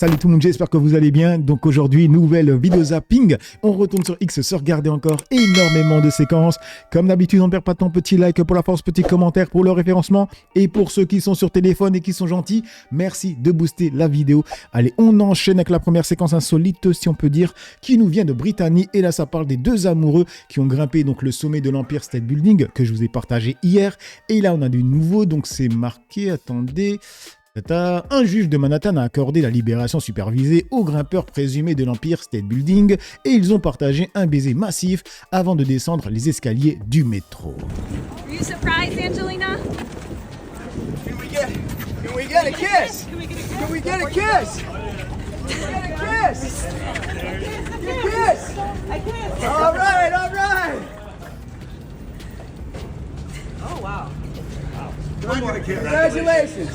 Salut tout le monde, j'espère que vous allez bien. Donc aujourd'hui, nouvelle vidéo zapping. On retourne sur X se regarder encore énormément de séquences. Comme d'habitude, on ne perd pas de temps, petit like pour la force, petit commentaire pour le référencement. Et pour ceux qui sont sur téléphone et qui sont gentils, merci de booster la vidéo. Allez, on enchaîne avec la première séquence insolite, si on peut dire, qui nous vient de Brittany. Et là, ça parle des deux amoureux qui ont grimpé donc le sommet de l'Empire State Building que je vous ai partagé hier. Et là, on a du nouveau, donc c'est marqué, attendez... Un juge de Manhattan a accordé la libération supervisée aux grimpeurs présumés de l'Empire State Building et ils ont partagé un baiser massif avant de descendre les escaliers du métro. Are you surprised, Angelina? Can we get a kiss? Can we get a kiss? Get a kiss? Get a kiss? I can't. All right, all right. Oh, wow. Congratulations.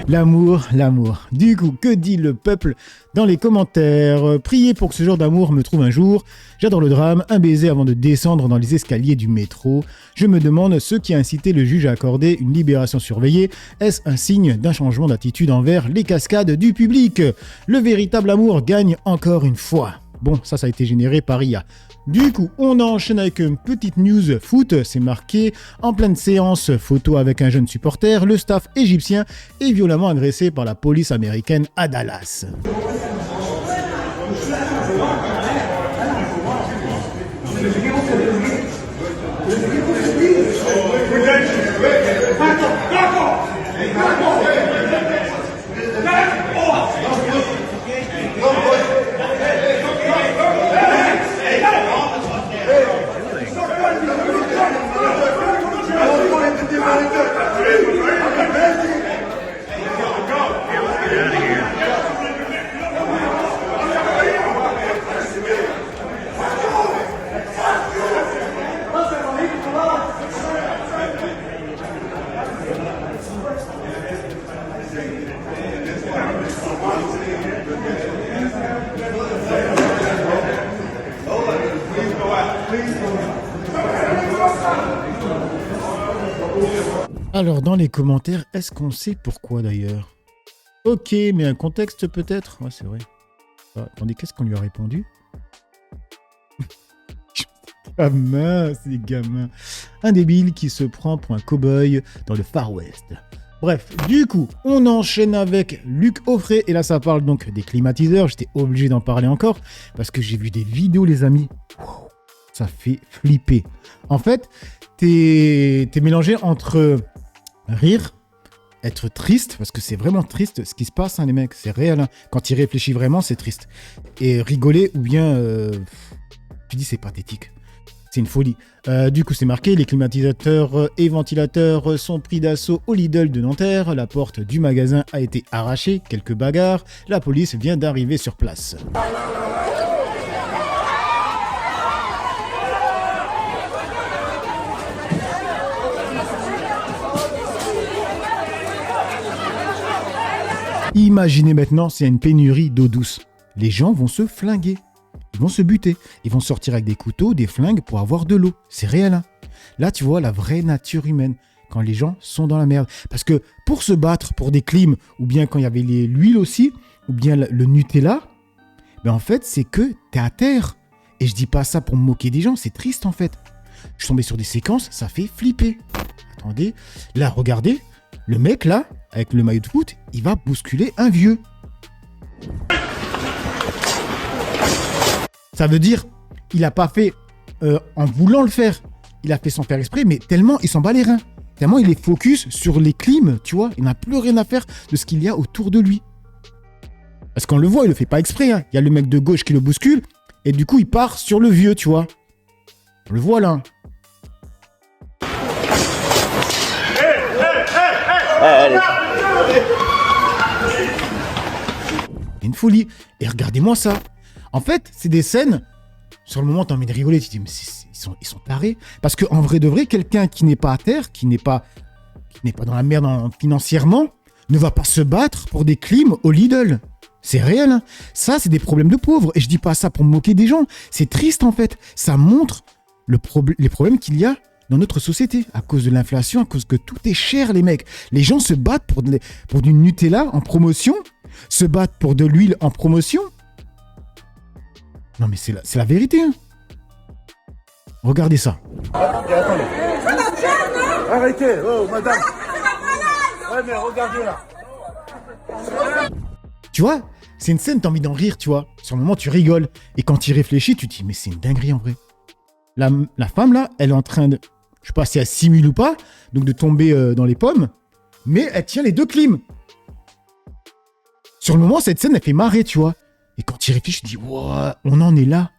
L'amour, l'amour. Du coup, que dit le peuple dans les commentaires? Priez pour que ce genre d'amour me trouve un jour. J'adore le drame, un baiser avant de descendre dans les escaliers du métro. Je me demande ce qui a incité le juge à accorder une libération surveillée. Est-ce un signe d'un changement d'attitude envers les cascades du public? Le véritable amour gagne encore une fois. Bon, ça a été généré par IA. Du coup, on enchaîne avec une petite news foot. C'est marqué en pleine séance photo avec un jeune supporter. Le staff égyptien est violemment agressé par la police américaine à Dallas. Alors, dans les commentaires, est-ce qu'on sait pourquoi d'ailleurs? Ok, mais un contexte peut-être? Ouais, c'est vrai. Ah, attendez, qu'est-ce qu'on lui a répondu? Gamin, c'est gamin. Un débile qui se prend pour un cow-boy dans le Far West. Bref, du coup, on enchaîne avec Luc Offray. Et là, ça parle donc des climatiseurs. J'étais obligé d'en parler encore parce que j'ai vu des vidéos, les amis. Wow, ça fait flipper. En fait, t'es mélangé entre rire, être triste, parce que c'est vraiment triste ce qui se passe, hein, les mecs, c'est réel. Hein. Quand il réfléchit vraiment, c'est triste. Et rigoler, ou bien, tu dis c'est pathétique. C'est une folie. Du coup, c'est marqué, les climatisateurs et ventilateurs sont pris d'assaut au Lidl de Nanterre. La porte du magasin a été arrachée, quelques bagarres. La police vient d'arriver sur place. Imaginez maintenant s'il y a une pénurie d'eau douce. Les gens vont se flinguer. Ils vont se buter. Ils vont sortir avec des couteaux, des flingues pour avoir de l'eau. C'est réel, hein. Là, tu vois la vraie nature humaine. Quand les gens sont dans la merde. Parce que pour se battre pour des clims, ou bien quand il y avait l'huile aussi, ou bien le Nutella, ben en fait, c'est que t'es à terre. Et je dis pas ça pour me moquer des gens, c'est triste en fait. Je suis tombé sur des séquences, ça fait flipper. Attendez, là, regardez. Le mec, là, avec le maillot de foot, il va bousculer un vieux. Ça veut dire, il n'a pas fait en voulant le faire. Il a fait sans faire exprès, mais tellement il s'en bat les reins. Tellement il est focus sur les clims, tu vois. Il n'a plus rien à faire de ce qu'il y a autour de lui. Parce qu'on le voit, il le fait pas exprès. Hein. Il y a le mec de gauche qui le bouscule, et du coup, il part sur le vieux, tu vois. On le voit, là. Allez. Une folie. Et regardez-moi ça. En fait, c'est des scènes. Sur le moment, t'as envie de rigoler. Tu te dis, mais ils sont tarés. Parce qu'en vrai de vrai, quelqu'un qui n'est pas à terre, qui n'est pas dans la merde financièrement, ne va pas se battre pour des clims au Lidl. C'est réel. Hein. Ça, c'est des problèmes de pauvres. Et je dis pas ça pour me moquer des gens. C'est triste, en fait. Ça montre les problèmes qu'il y a dans notre société, à cause de l'inflation, à cause que tout est cher, les mecs. Les gens se battent pour du Nutella en promotion, se battent pour de l'huile en promotion. Non, mais c'est la vérité. Hein. Regardez ça. Attendez. Arrêtez, oh madame. Ouais, mais regardez là. Tu vois, c'est une scène, t'as envie d'en rire, tu vois. Sur le moment, tu rigoles. Et quand tu y réfléchis, tu te dis, mais c'est une dinguerie en vrai. La femme là, elle est en train de, je sais pas si elle simule ou pas, donc de tomber dans les pommes, mais elle tient les deux clims. Sur le moment, cette scène, elle fait marrer, tu vois. Et quand tu y réfléchis, tu te dis, wow, on en est là.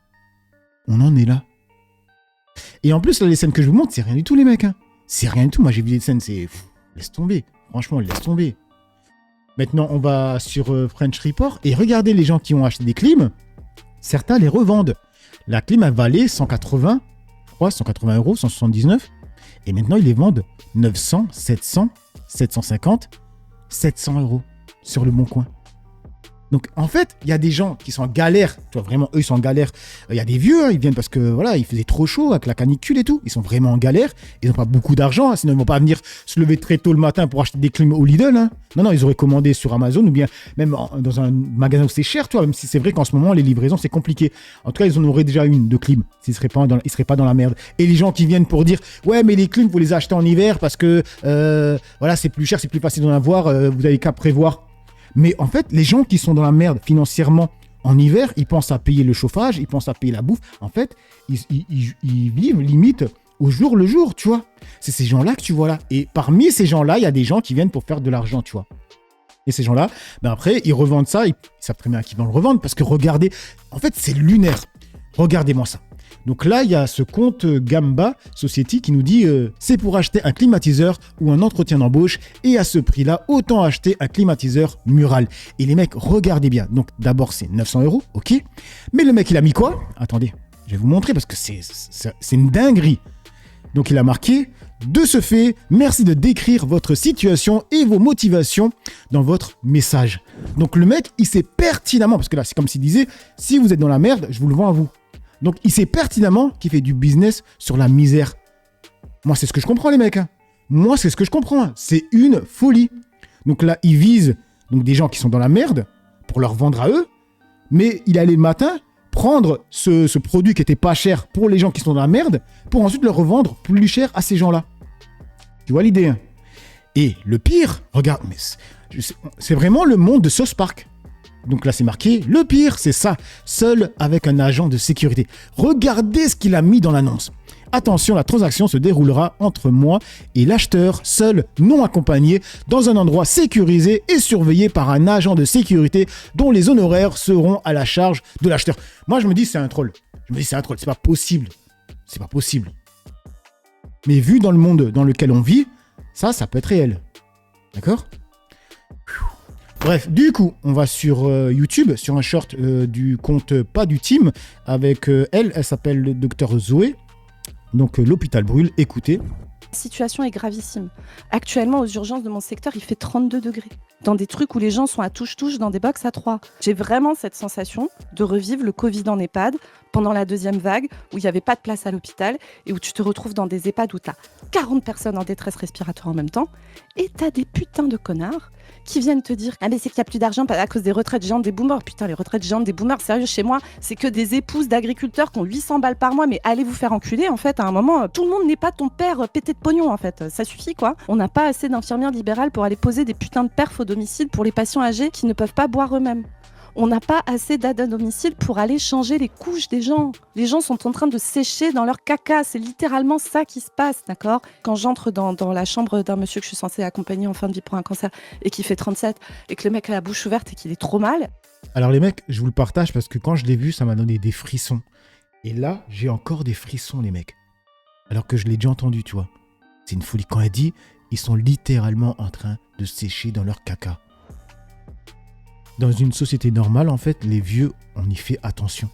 On en est là. Et en plus, là, les scènes que je vous montre, c'est rien du tout, les mecs. Hein. C'est rien du tout. Moi, j'ai vu des scènes, c'est... laisse tomber. Franchement, laisse tomber. Maintenant, on va sur French Report et regardez les gens qui ont acheté des clims. Certains les revendent. La clim, elle valait 180, je crois, 180 euros, 179. Et maintenant, ils les vendent 900, 700, 750, 700 euros sur le Bon Coin. Donc, en fait, il y a des gens qui sont en galère. Tu vois, vraiment, eux, ils sont en galère. Il y a des vieux, hein, ils viennent parce que, voilà, il faisait trop chaud avec la canicule et tout. Ils sont vraiment en galère. Ils n'ont pas beaucoup d'argent, hein, sinon ils ne vont pas venir se lever très tôt le matin pour acheter des clims au Lidl. Hein. Non, ils auraient commandé sur Amazon ou bien même dans un magasin où c'est cher, tu vois, même si c'est vrai qu'en ce moment, les livraisons, c'est compliqué. En tout cas, ils en auraient déjà une de clim. Ils ne seraient pas dans la merde. Et les gens qui viennent pour dire, ouais, mais les clims, vous les achetez en hiver parce que, voilà, c'est plus cher, c'est plus facile d'en avoir, vous n'avez qu'à prévoir. Mais en fait, les gens qui sont dans la merde financièrement en hiver, ils pensent à payer le chauffage, ils pensent à payer la bouffe. En fait, ils vivent limite au jour le jour, tu vois. C'est ces gens-là que tu vois là. Et parmi ces gens-là, il y a des gens qui viennent pour faire de l'argent, tu vois. Et ces gens-là, ben après, ils revendent ça. Ils savent très bien à qui vont le revendre parce que regardez, en fait, c'est lunaire. Regardez-moi ça. Donc là, il y a ce compte Gamba Society qui nous dit c'est pour acheter un climatiseur ou un entretien d'embauche et à ce prix-là, autant acheter un climatiseur mural. Et les mecs, regardez bien. Donc d'abord, c'est 900 euros, ok. Mais le mec, il a mis quoi? Attendez, je vais vous montrer parce que c'est une dinguerie. Donc il a marqué de ce fait, merci de décrire votre situation et vos motivations dans votre message. Donc le mec, il sait pertinemment, parce que là, c'est comme s'il disait, si vous êtes dans la merde, je vous le vends à vous. Donc, il sait pertinemment qu'il fait du business sur la misère. Moi, c'est ce que je comprends, les mecs. Hein. Moi, c'est ce que je comprends. Hein. C'est une folie. Donc là, il vise donc, des gens qui sont dans la merde pour leur vendre à eux. Mais il allait le matin prendre ce produit qui était pas cher pour les gens qui sont dans la merde pour ensuite le revendre plus cher à ces gens-là. Tu vois l'idée, hein. Et le pire, regarde, mais c'est vraiment le monde de South Park. Donc là, c'est marqué, le pire, c'est ça, seul avec un agent de sécurité. Regardez ce qu'il a mis dans l'annonce. Attention, la transaction se déroulera entre moi et l'acheteur, seul, non accompagné, dans un endroit sécurisé et surveillé par un agent de sécurité dont les honoraires seront à la charge de l'acheteur. Moi, je me dis, c'est un troll. C'est pas possible. C'est pas possible. Mais vu dans le monde dans lequel on vit, ça peut être réel. D'accord ? Bref, du coup, on va sur YouTube, sur un short du compte Pas du Team, avec elle s'appelle le docteur Zoé. Donc l'hôpital brûle, écoutez. La situation est gravissime. Actuellement, aux urgences de mon secteur, il fait 32 degrés. Dans des trucs où les gens sont à touche-touche dans des box à 3. J'ai vraiment cette sensation de revivre le Covid en EHPAD pendant la deuxième vague, où il n'y avait pas de place à l'hôpital et où tu te retrouves dans des EHPAD où tu as 40 personnes en détresse respiratoire en même temps et tu as des putains de connards qui viennent te dire « Ah mais c'est qu'il n'y a plus d'argent à cause des retraites géantes des boomers. » Putain, les retraites géantes des boomers, sérieux, chez moi, c'est que des épouses d'agriculteurs qui ont 800 balles par mois, mais allez vous faire enculer, en fait, à un moment, tout le monde n'est pas ton père pété de pognon, en fait. Ça suffit, quoi. On n'a pas assez d'infirmières libérales pour aller poser des putains de perfs au domicile pour les patients âgés qui ne peuvent pas boire eux-mêmes. On n'a pas assez d'aide à domicile pour aller changer les couches des gens. Les gens sont en train de sécher dans leur caca. C'est littéralement ça qui se passe, d'accord ? Quand j'entre dans la chambre d'un monsieur que je suis censée accompagner en fin de vie pour un cancer et qui fait 37 et que le mec a la bouche ouverte et qu'il est trop mal. Alors les mecs, je vous le partage parce que quand je l'ai vu, ça m'a donné des frissons. Et là, j'ai encore des frissons, les mecs. Alors que je l'ai déjà entendu, tu vois. C'est une folie. Quand elle dit, ils sont littéralement en train de sécher dans leur caca. Dans une société normale, en fait, les vieux, on y fait attention.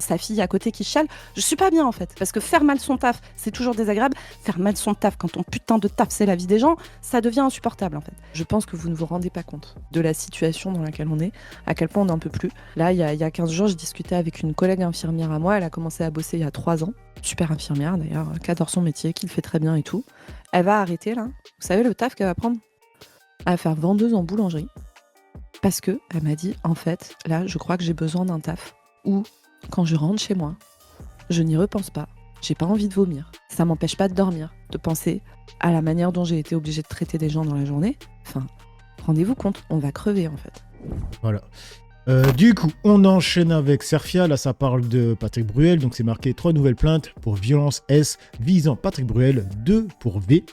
sa fille à côté qui chiale, je suis pas bien en fait. Parce que faire mal son taf, c'est toujours désagréable. Faire mal son taf quand ton putain de taf c'est la vie des gens, ça devient insupportable en fait. Je pense que vous ne vous rendez pas compte de la situation dans laquelle on est, à quel point on n'en peut plus. Là, il y a 15 jours, je discutais avec une collègue infirmière à moi, elle a commencé à bosser il y a 3 ans. Super infirmière d'ailleurs, qui adore son métier, qui le fait très bien et tout. Elle va arrêter là. Vous savez le taf qu'elle va prendre ? Elle va faire vendeuse en boulangerie. Parce que elle m'a dit, en fait, là, je crois que j'ai besoin d'un taf où, quand je rentre chez moi, je n'y repense pas. J'ai pas envie de vomir. Ça m'empêche pas de dormir, de penser à la manière dont j'ai été obligée de traiter des gens dans la journée. Enfin, rendez-vous compte, on va crever en fait. Voilà. Du coup, on enchaîne avec Serfia. Là, ça parle de Patrick Bruel. Donc, c'est marqué 3 nouvelles plaintes pour violence S visant Patrick Bruel, 2 pour V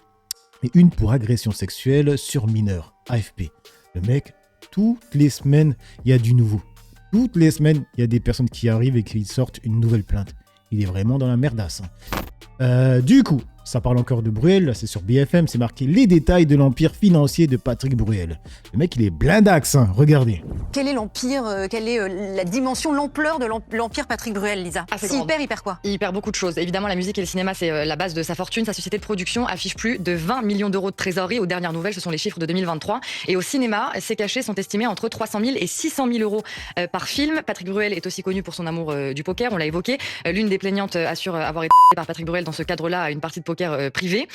et 1 pour agression sexuelle sur mineur. AFP. Le mec, toutes les semaines, il y a du nouveau. Toutes les semaines, il y a des personnes qui arrivent et qui sortent une nouvelle plainte. Il est vraiment dans la merdasse. Du coup, ça parle encore de Bruel. Là, c'est sur BFM. C'est marqué les détails de l'empire financier de Patrick Bruel. Le mec, il est blindax. Hein, regardez. Quel est l'empire, quelle est la dimension, l'ampleur de l'empire Patrick Bruel, Lisa? C'est il perd quoi? Il perd beaucoup de choses. Évidemment, la musique et le cinéma, c'est la base de sa fortune. Sa société de production affiche plus de 20 millions d'euros de trésorerie. Aux dernières nouvelles, ce sont les chiffres de 2023. Et au cinéma, ses cachets sont estimés entre 300 000 et 600 000 euros par film. Patrick Bruel est aussi connu pour son amour du poker, on l'a évoqué. L'une des plaignantes assure avoir été par Patrick Bruel dans ce cadre-là à une partie de poker privée.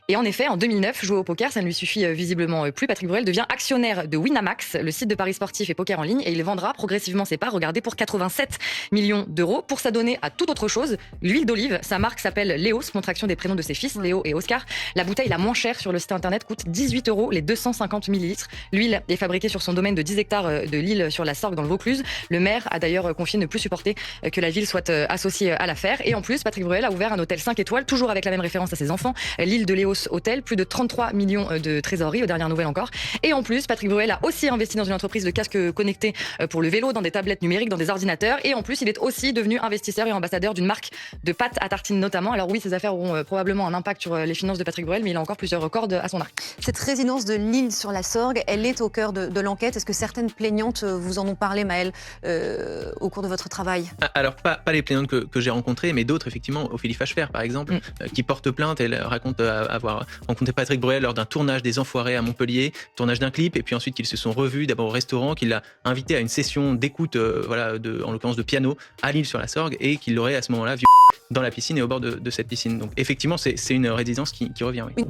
Et en effet, en 2009, jouer au poker, ça ne lui suffit visiblement plus. Patrick Bruel devient actionnaire de Winamax, le site de paris sportifs et poker en ligne, et il vendra progressivement ses parts, regardez, pour 87 millions d'euros. Pour s'adonner à toute autre chose, l'huile d'olive, sa marque s'appelle Léos, contraction des prénoms de ses fils, Léo et Oscar. La bouteille la moins chère sur le site internet coûte 18 € les 250 millilitres. L'huile est fabriquée sur son domaine de 10 hectares de l'île sur la Sorgue dans le Vaucluse. Le maire a d'ailleurs confié ne plus supporter que la ville soit associée à l'affaire. Et en plus, Patrick Bruel a ouvert un hôtel 5 étoiles, toujours avec la même référence à ses enfants, l'île de Léos Hôtel, plus de 33 millions de trésorerie, aux dernières nouvelles encore. Et en plus, Patrick Bruel a aussi investi dans une entreprise de casques connectés pour le vélo, dans des tablettes numériques, dans des ordinateurs. Et en plus, il est aussi devenu investisseur et ambassadeur d'une marque de pâtes à tartines notamment. Alors oui, ces affaires auront probablement un impact sur les finances de Patrick Bruel, mais il a encore plusieurs cordes à son arc. Cette résidence de l'île sur la Sorgue, elle est au cœur de l'enquête. Est-ce que certaines plaignantes vous en ont parlé, Maëlle, au cours de votre travail? Alors, pas les plaignantes que j'ai rencontrées, mais d'autres, effectivement, Ophélie Fachefer, par exemple, qui porte plainte. Elle raconte avoir rencontré Patrick Bruel lors d'un tournage des Enfoirés à Montpellier, tournage d'un clip, et puis ensuite qu'ils se sont revus d'abord au restaurant, qu'il l'a invité à une session d'écoute, en l'occurrence de piano, à l'île sur la Sorgue, et qu'il l'aurait à ce moment-là vu dans la piscine et au bord de cette piscine. Donc effectivement, c'est une résidence qui revient, oui.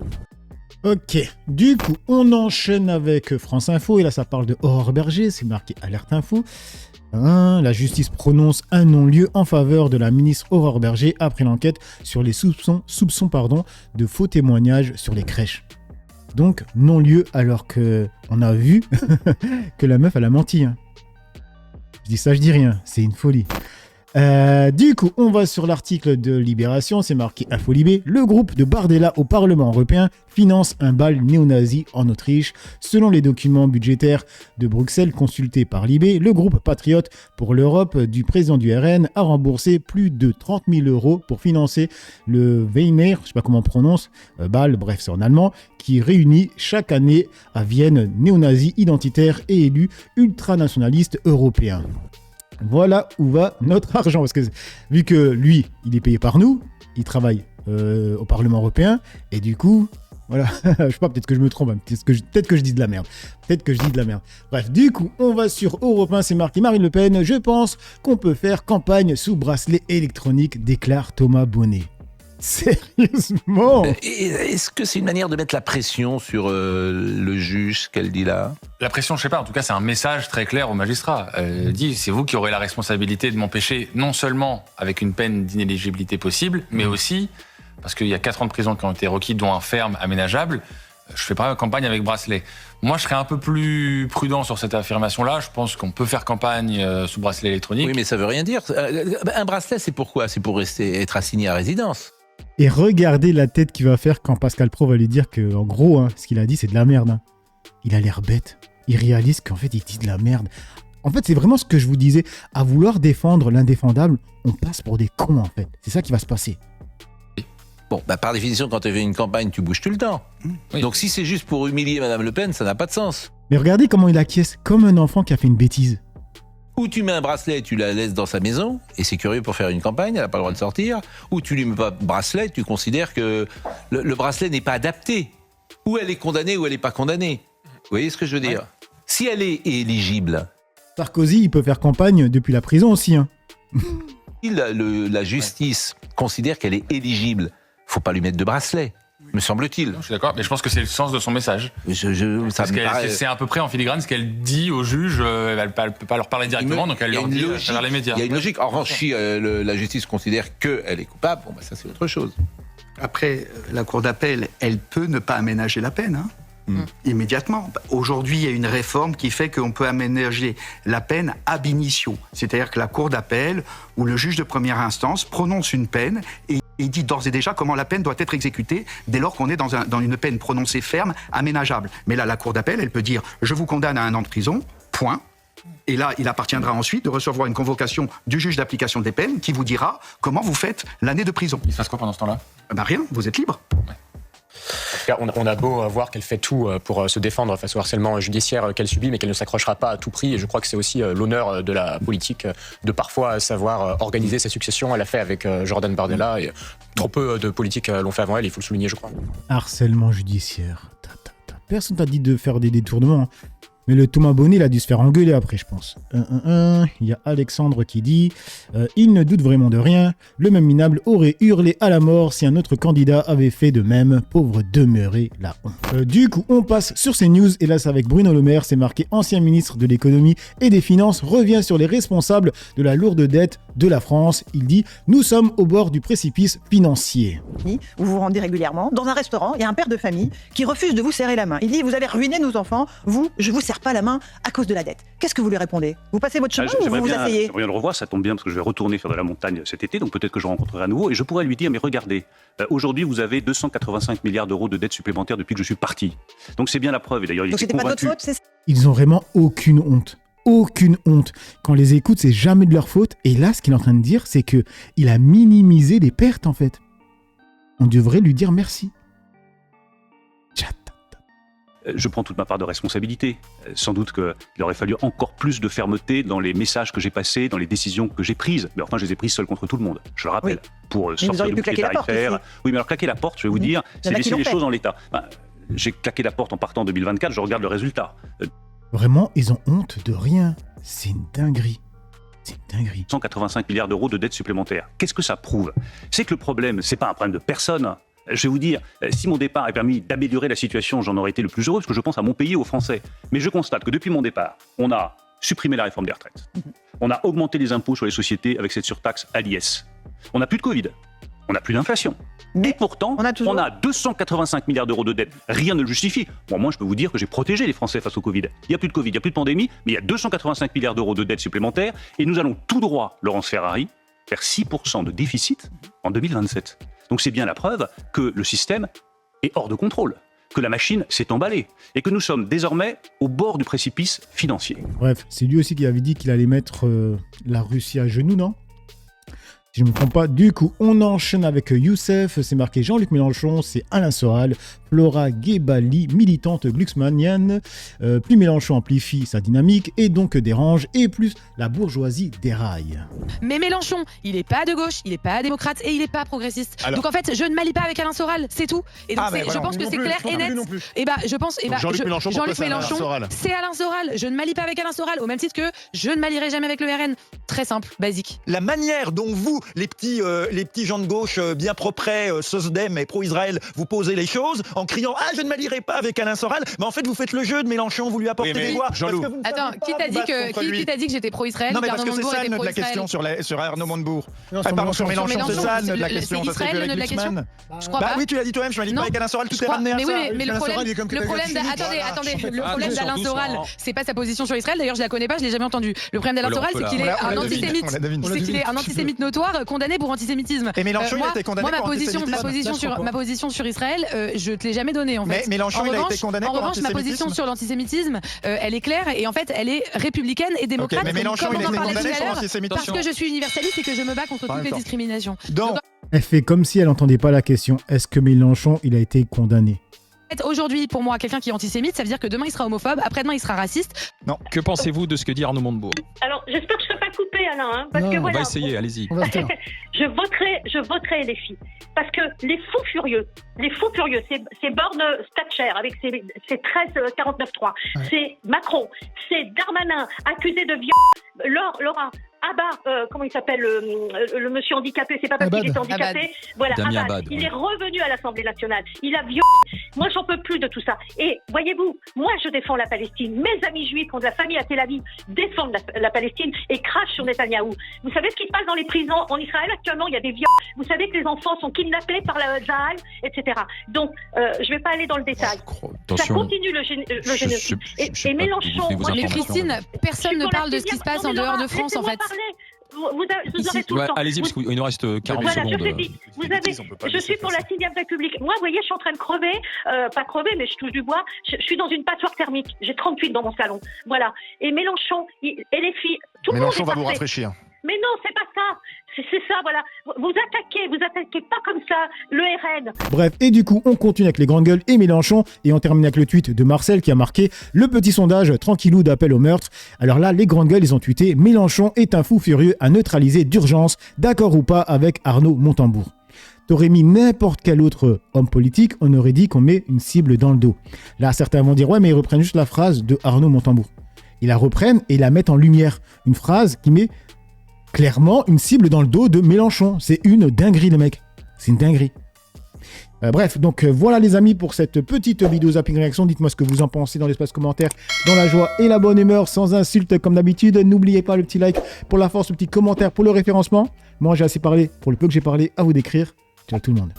Ok, du coup, on enchaîne avec France Info, et là, ça parle de Aurore Berger, c'est marqué Alerte Info. La justice prononce un non-lieu en faveur de la ministre Aurore Berger après l'enquête sur les soupçons de faux témoignages sur les crèches. Donc, non-lieu alors qu'on a vu que la meuf, elle a menti. Hein. Je dis ça, je dis rien, c'est une folie. Du coup, on va sur l'article de Libération, c'est marqué Infolibé. Le groupe de Bardella au Parlement européen finance un bal néo-nazi en Autriche. Selon les documents budgétaires de Bruxelles consultés par Libé, le groupe Patriote pour l'Europe du président du RN a remboursé plus de 30 000 € pour financer le Weimar, je sais pas comment on prononce, bal, bref c'est en allemand, qui réunit chaque année à Vienne néo-nazis identitaires et élus ultranationalistes européens. Voilà où va notre argent, parce que vu que lui, il est payé par nous, il travaille au Parlement européen, et du coup, voilà, je sais pas, peut-être que je me trompe, hein, peut-être que je dis de la merde, Bref, du coup, on va sur Europe 1, c'est marqué Marine Le Pen, je pense qu'on peut faire campagne sous bracelet électronique, déclare Thomas Bonnet. Sérieusement? Est-ce que c'est une manière de mettre la pression sur le juge, ce qu'elle dit là? La pression, je sais pas. En tout cas, c'est un message très clair au magistrat. Elle dit, c'est vous qui aurez la responsabilité de m'empêcher, non seulement avec une peine d'inéligibilité possible, mais aussi, parce qu'il y a 4 ans de prison qui ont été requis, dont un ferme aménageable, je fais pas campagne avec bracelet. Moi, je serais un peu plus prudent sur cette affirmation-là. Je pense qu'on peut faire campagne sous bracelet électronique. Oui, mais ça veut rien dire. Un bracelet, c'est pourquoi? C'est pour être assigné à résidence. Et regardez la tête qu'il va faire quand Pascal Praud va lui dire que, en gros, hein, ce qu'il a dit, c'est de la merde. Hein. Il a l'air bête. Il réalise qu'en fait, il dit de la merde. En fait, c'est vraiment ce que je vous disais. À vouloir défendre l'indéfendable, on passe pour des cons, en fait. C'est ça qui va se passer. Bon, par définition, quand tu fais une campagne, tu bouges tout le temps. Oui. Donc si c'est juste pour humilier Madame Le Pen, ça n'a pas de sens. Mais regardez comment il acquiesce, comme un enfant qui a fait une bêtise. Ou tu mets un bracelet, tu la laisses dans sa maison, et c'est curieux pour faire une campagne, elle n'a pas le droit de sortir. Ou tu lui mets pas de bracelet, tu considères que le bracelet n'est pas adapté. Ou elle est condamnée ou elle n'est pas condamnée. Vous voyez ce que je veux dire ? Si elle est éligible... Sarkozy, il peut faire campagne depuis la prison aussi. Hein. Si la justice considère qu'elle est éligible, faut pas lui mettre de bracelet, me semble-t-il. Je suis d'accord, mais je pense que c'est le sens de son message. C'est à peu près en filigrane ce qu'elle dit aux juges. Elle ne peut pas leur parler directement, donc elle leur dit à travers les médias. Il y a une logique. En revanche, si la justice considère qu'elle est coupable, bon, bah, ça c'est autre chose. Après, la cour d'appel, elle peut ne pas aménager la peine. Hein. Immédiatement. Aujourd'hui, il y a une réforme qui fait qu'on peut aménager la peine ab initio. C'est-à-dire que la cour d'appel ou le juge de première instance prononce une peine et il dit d'ores et déjà comment la peine doit être exécutée dès lors qu'on est dans une peine prononcée ferme, aménageable. Mais là, la cour d'appel, elle peut dire « je vous condamne à 1 an de prison, point ». Et là, il appartiendra ensuite de recevoir une convocation du juge d'application des peines qui vous dira comment vous faites l'année de prison. Il se passe quoi pendant ce temps-là ? Rien, vous êtes libre. On a beau voir qu'elle fait tout pour se défendre face au harcèlement judiciaire qu'elle subit, mais qu'elle ne s'accrochera pas à tout prix. Et je crois que c'est aussi l'honneur de la politique de parfois savoir organiser sa succession. Elle l'a fait avec Jordan Bardella et trop peu de politiques l'ont fait avant elle, il faut le souligner, je crois. Harcèlement judiciaire. Personne t'a dit de faire des détournements. Hein. Mais le Thomas Bonnet, il a dû se faire engueuler après, je pense. Il y a Alexandre qui dit il ne doute vraiment de rien. Le même minable aurait hurlé à la mort si un autre candidat avait fait de même. Pauvre demeuré la honte. Du coup, on passe sur ces news. Et là, c'est avec Bruno Le Maire. C'est marqué ancien ministre de l'économie et des finances revient sur les responsables de la lourde dette de la France. Il dit nous sommes au bord du précipice financier. Vous vous rendez régulièrement dans un restaurant. Il y a un père de famille qui refuse de vous serrer la main. Il dit vous avez ruiné nos enfants. Je vous serre pas la main à cause de la dette. Qu'est-ce que vous lui répondez ? Vous passez votre chemin ou vous vous asseyez ? J'aimerais bien le revoir, ça tombe bien parce que je vais retourner faire de la montagne cet été, donc peut-être que je rencontrerai à nouveau et je pourrais lui dire mais regardez, aujourd'hui vous avez 285 milliards d'euros de dettes supplémentaires depuis que je suis parti. Donc c'est bien la preuve et d'ailleurs il donc était c'était convaincu. pas de votre faute, c'est ça ? Ils ont vraiment aucune honte. Aucune honte. Quand on les écoute, c'est jamais de leur faute. Et là, ce qu'il est en train de dire, c'est que il a minimisé les pertes en fait. On devrait lui dire merci. Je prends toute ma part de responsabilité. Sans doute qu'il aurait fallu encore plus de fermeté dans les messages que j'ai passés, dans les décisions que j'ai prises. Mais enfin, je les ai prises seul contre tout le monde, je le rappelle. Oui. Pour sortir de bouclier tarifaire. Oui, mais alors claquer la porte, je vais vous dire, c'est laisser les choses en l'état. J'ai claqué la porte en partant en 2024, je regarde le résultat. Vraiment, ils ont honte de rien. C'est une dinguerie. 185 milliards d'euros de dettes supplémentaires. Qu'est-ce que ça prouve ? C'est que le problème, c'est pas un problème de personne. Je vais vous dire, si mon départ a permis d'améliorer la situation, j'en aurais été le plus heureux, parce que je pense à mon pays et aux Français. Mais je constate que depuis mon départ, on a supprimé la réforme des retraites. On a augmenté les impôts sur les sociétés avec cette surtaxe à l'IS. On n'a plus de Covid. On n'a plus d'inflation. Et pourtant, on a 285 milliards d'euros de dettes. Rien ne le justifie. Bon, moi, je peux vous dire que j'ai protégé les Français face au Covid. Il n'y a plus de Covid, il n'y a plus de pandémie, mais il y a 285 milliards d'euros de dettes supplémentaires. Et nous allons tout droit, Laurence Ferrari, vers 6% de déficit en 2027. Donc c'est bien la preuve que le système est hors de contrôle, que la machine s'est emballée et que nous sommes désormais au bord du précipice financier. Bref, c'est lui aussi qui avait dit qu'il allait mettre la Russie à genoux, non ? Si je ne me trompe pas, du coup, on enchaîne avec Youssef, c'est marqué Jean-Luc Mélenchon, c'est Alain Soral, Flora Gebali, militante glucksmannienne, plus Mélenchon amplifie sa dynamique et donc dérange, et plus la bourgeoisie déraille. Mais Mélenchon, il est pas de gauche, il est pas démocrate et il est pas progressiste. Alors, donc en fait, je ne m'allie pas avec Alain Soral, c'est tout. Et donc je pense que c'est clair et net. Et bah je pense, Jean-Luc Mélenchon, c'est Alain Soral. Je ne m'allie pas avec Alain Soral, au même titre que je ne m'allierai jamais avec le RN. Très simple, basique. La manière dont vous, les petits gens de gauche bien propres, SOSDEM et pro-Israël, vous posez les choses en criant « Ah, je ne m'allierai pas avec Alain Soral », mais en fait, vous faites le jeu de Mélenchon, vous lui apportez des voix. Attends, qui t'a dit que j'étais pro-Israël? Non, mais parce que c'est ça le nœud de la question sur Arnaud Montebourg. Pardon, sur Mélenchon, c'est ça le nœud de la question. C'est Israël le nœud de la question? Je crois pas. Bah oui, tu l'as dit toi-même, je m'allie pas avec Alain Soral, tout est ramené à ça. Mais le problème d'Alain Soral, c'est pas sa position sur Israël, d'ailleurs je la connais pas, je l'ai jamais entendu. Le problème d'Alain Soral, c'est qu'il est un antisémite. C'est qu'il est un antisémite notoire condamné pour antisémitisme. Et Mélenchon, il a été condamné pour antisémitisme. Ma position sur Israël, je te l'ai jamais donnée en fait. Mais Mélenchon, il a été condamné pour antisémitisme. Ma position sur l'antisémitisme, elle est claire et en fait, elle est républicaine et démocrate. Mais Mélenchon, il a été condamné pour antisémitisme. Parce que je suis universaliste et que je me bats contre toutes les discriminations. Elle fait comme si elle n'entendait pas la question. Est-ce que Mélenchon, il a été condamné ? Aujourd'hui, pour moi, quelqu'un qui est antisémite, ça veut dire que demain il sera homophobe, après-demain il sera raciste. Non. Que pensez-vous de ce que dit Arnaud Montebourg ? Alors, j'espère que je ne serai pas coupée, Alain. Hein, parce Non, que on va voilà, essayer, allez-y. On va se taire. je voterai les filles. Parce que les fous furieux, c'est Borne Thatcher avec ses 13 49.3, c'est Macron, c'est Darmanin accusé de viol, Laura. comment il s'appelle le monsieur handicapé, c'est pas parce qu'il est handicapé. Abad. Voilà, Damien Abad. Abad, Il ouais. est revenu à l'Assemblée nationale. Il a violé. Moi, j'en peux plus de tout ça. Et voyez-vous, moi, je défends la Palestine. Mes amis juifs qui ont de la famille à Tel Aviv défendent la Palestine et crachent sur Netanyahou. Vous savez ce qui se passe dans les prisons en Israël actuellement? Il y a des viols. Vous savez que les enfants sont kidnappés par la Zahal, etc. Donc, je vais pas aller dans le détail. Ça continue le génocide. Et Mélenchon... Mais Christine, personne ne parle de ce qui se passe en dehors de France, en fait. Vous aurez tout le temps. Allez-y, parce qu'il nous reste 40 secondes. Je suis pour la 6ème République. Moi, vous voyez, je suis en train de crever. Pas crever, mais je touche du bois. Je suis dans une passoire thermique. J'ai 38 dans mon salon. Voilà. Et Mélenchon, et les filles... Tout le monde Mélenchon est va vous parfait. rafraîchir. Mais non, c'est pas ça. C'est ça, voilà. Vous attaquez pas comme ça le RN. Bref, et du coup, on continue avec les grandes gueules et Mélenchon, et on termine avec le tweet de Marcel qui a marqué le petit sondage tranquillou d'appel au meurtre. Alors là, les grandes gueules, ils ont tweeté Mélenchon est un fou furieux à neutraliser d'urgence, d'accord ou pas avec Arnaud Montebourg. T'aurais mis n'importe quel autre homme politique, on aurait dit qu'on met une cible dans le dos. Là, certains vont dire ouais, mais ils reprennent juste la phrase de Arnaud Montebourg. Ils la reprennent et la mettent en lumière. Une phrase qui met clairement une cible dans le dos de Mélenchon. C'est une dinguerie, les mecs. C'est une dinguerie. Bref, donc voilà les amis pour cette petite vidéo zapping réaction. Dites-moi ce que vous en pensez dans l'espace commentaire, dans la joie et la bonne humeur, sans insulte comme d'habitude. N'oubliez pas le petit like pour la force, le petit commentaire pour le référencement. Moi j'ai assez parlé, pour le peu que j'ai parlé, à vous d'écrire. Ciao tout le monde.